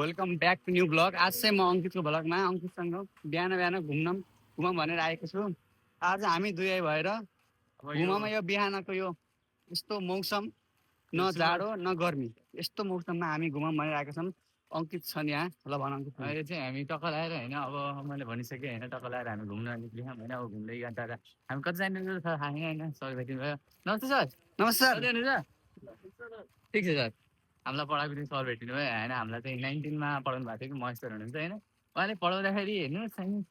Welcome back to new blog. आज चाहिँ म अङ्कितको ब्लगमा अङ्कितसँग बिहान बिहान घुमौँ भनेर आएको छु। आज हामी दुवै भएर घुमौँ। यो बिहानको यो यस्तो मौसम, न जाडो न गर्मी, यस्तो मौसममा हामी घुमौँ भनेर आएका छौँ। अङ्कित छन् यहाँ। ल भन अङ्कित। अहिले चाहिँ हामी टक्क लगाएर होइन, अब मैले भनिसकेँ होइन, टक्क लगाएर हामी घुम्न निक्ल्यौँ होइन। अब घुम्दै गर्दा हामी कति जाने थाहा छैन होइन। सर भेटिनु भयो। नमस्ते सर। नमस्ते सर। कति हुनुहुन्छ? ठिक छ सर। हामीलाई पढाएको दिन सर भेटिनु भयो होइन। हामीलाई चाहिँ 19मा पढाउनु भएको थियो कि महेश्वर हुनुहुन्छ होइन। उहाँले पढाउँदाखेरि हेर्नु साइन्स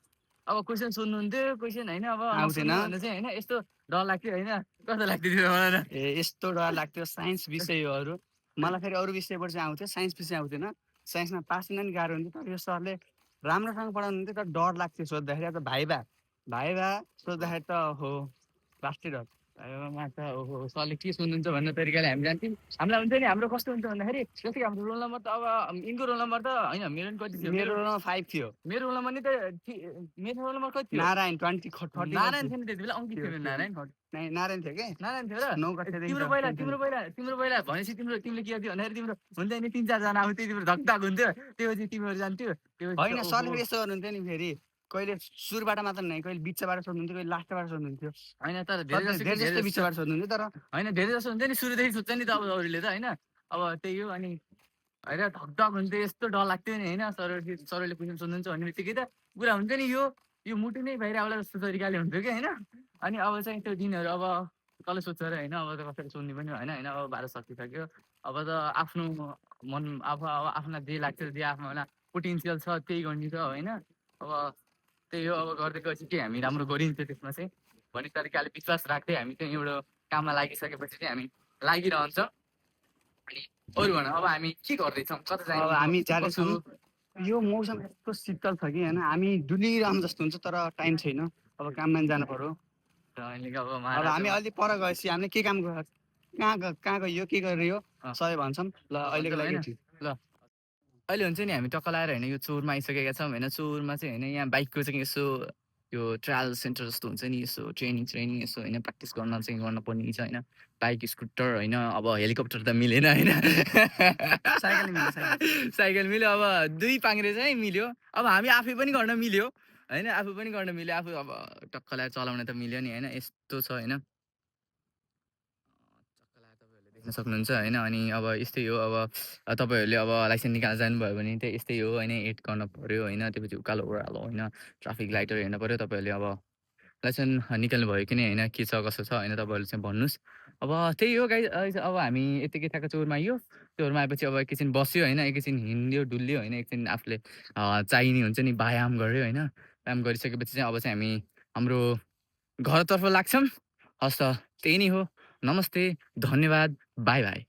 अब क्वेसन सोध्नुहुन्थ्यो, क्वेसन होइन अब आउँथेन नसोध्नु भन्दा चाहिँ होइन यस्तो डर लाग्थ्यो होइन। कस्तो लाग्थ्यो त्यो मलाई त? ए यस्तो डर लाग्थ्यो साइन्स विषयहरू। मलाई फेरि अरू विषयबाट चाहिँ आउँथ्यो, साइन्स विषय आउँथेन। साइन्समा पास हुन नि गाह्रो हुन्थ्यो। तर यो सरले राम्रोसँग पढाउनुहुन्थ्यो, तर डर लाग्थ्यो सोद्धाखेरि। अब भाइबा सोद्धाखेरि त हो लास्टै डर। मा त ओहो सरले के सोध्नुहुन्छ भन्ने तरिकाले हामी जान्थ्यौँ। हामीलाई हुन्छ नि हाम्रो कस्तो हुन्छ भन्दाखेरि जस्तै कि हाम्रो रोल नम्बर त अब यिनको रोल नम्बर त होइन, मेरो नि कति थियो, मेरो रोल नम्बर 5 थियो। मेरो रोल नम्बर नि त मेरो रोल नम्बर कति थियो? नारायण 20 नारायण थिएन त्यति बेला, अङ्कित थियो नारायण। नारायण थियो के? नारायण थियो र 9 कक्षादेखि तिम्रो पहिला भनेपछि तिमीले के गर्थ्यौ भन्दाखेरि तिम्रो हुन्छ नि 3-4 जना आउँथ्यो, तिम्रो धकधक हुन्थ्यो। त्योपछि तिमीहरू जान्थ्यो। होइन सरले फेरि यस्तो गर्नुहुन्थ्यो नि, फेरि कहिले सुरुबाट मात्र नै, कहिले बिचबाट सोध्नुहुन्थ्यो, कहिले लास्टबाट सोध्नुहुन्थ्यो। होइन तर धेरै जस्तो बिचबाट सोध्नुहुन्थ्यो। तर होइन धेरै जस्तो हुन्छ नि, सुरुदेखि सोध्छ नि त अब अरूले त होइन। अब त्यही हो। अनि होइन धकधक हुन्थ्यो, यस्तो डर लाग्थ्यो नि होइन। सरले क्वेसन सोध्नुहुन्छ भन्ने बित्तिकै त पुरा हुन्छ नि यो मुटु नै बाहिर आउला जस्तो तरिकाले हुन्थ्यो कि होइन। अनि अब चाहिँ त्यो दिनहरू अब कसले सोध्छ र होइन। अब त कसैले सोध्ने पनि होइन होइन। अब 12 सकिसक्यो। अब त आफ्नो मन अब आफूलाई जे लाग्छ, जे आफ्नोमा पोटेन्सियल छ त्यही गर्ने छ होइन। अब त्यही हो। अब गर्दै गएपछि के हामी राम्रो गरिन्छ त्यसमा चाहिँ भन्ने तरिकाले विश्वास राख्दै हामी चाहिँ एउटा काममा लागिसकेपछि चाहिँ हामी लागिरहन्छ। अनि अरू भन अब हामी के गर्दैछौँ, कता अब हामी जाँदैछौँ। यो मौसम यस्तो शीतल छ कि होइन, हामी डुलिरहँ जस्तो हुन्छ, तर टाइम छैन। अब काममा जानु पर्यो। अब हामी अलि पर गएपछि हामीले के काम कहाँ गयो, के गरियो सबै भन्छौँ। ल अहिलेको लागि ल अहिले हुन्छ नि हामी टक्क लगाएर होइन यो चोरमा आइसकेका छौँ होइन। चोरमा चाहिँ होइन यहाँ बाइकको चाहिँ यसो यो ट्रायल सेन्टर जस्तो हुन्छ नि, यसो ट्रेनिङ यसो होइन प्र्याक्टिस गर्न चाहिँ गर्नुपर्ने छ होइन। बाइक स्कुटर होइन, अब हेलिकप्टर त मिलेन होइन। साइकल मिल्यो, अब 2 पाङ्ग्रे चाहिँ मिल्यो। अब हामी आफै पनि गर्न मिल्यो होइन, आफू पनि गर्न मिल्यो। आफू अब टक्क लगाएर चलाउन त मिल्यो नि होइन। यस्तो छ होइन, देख्न सक्नुहुन्छ होइन। अनि अब यस्तै हो। अब तपाईँहरूले अब लाइसेन्स निकाल्न जानुभयो भने चाहिँ यस्तै हो होइन। एड गर्न पऱ्यो होइन। त्यसपछि उकालो ओह्रालो होइन, ट्राफिक लाइटहरू हेर्नु पऱ्यो। तपाईँहरूले अब लाइसेन्स निकाल्नु भयो कि नै होइन, के छ कसो छ होइन, तपाईँहरूले चाहिँ भन्नुहोस्। अब त्यही हो गाइस। अब हामी यतिकै थाहा चोरमा आइयो। चोरमा आएपछि अब एकैछिन बस्यो होइन, एकैछिन हिँड्यो डुल्यो होइन, एकछिन आफूले चाहिने हुन्छ नि व्यायाम गऱ्यो होइन। व्यायाम गरिसकेपछि चाहिँ अब चाहिँ हामी हाम्रो घरतर्फ लाग्छौँ। हस् त त्यही नै हो। नमस्ते, धन्यवाद, बाई बाई।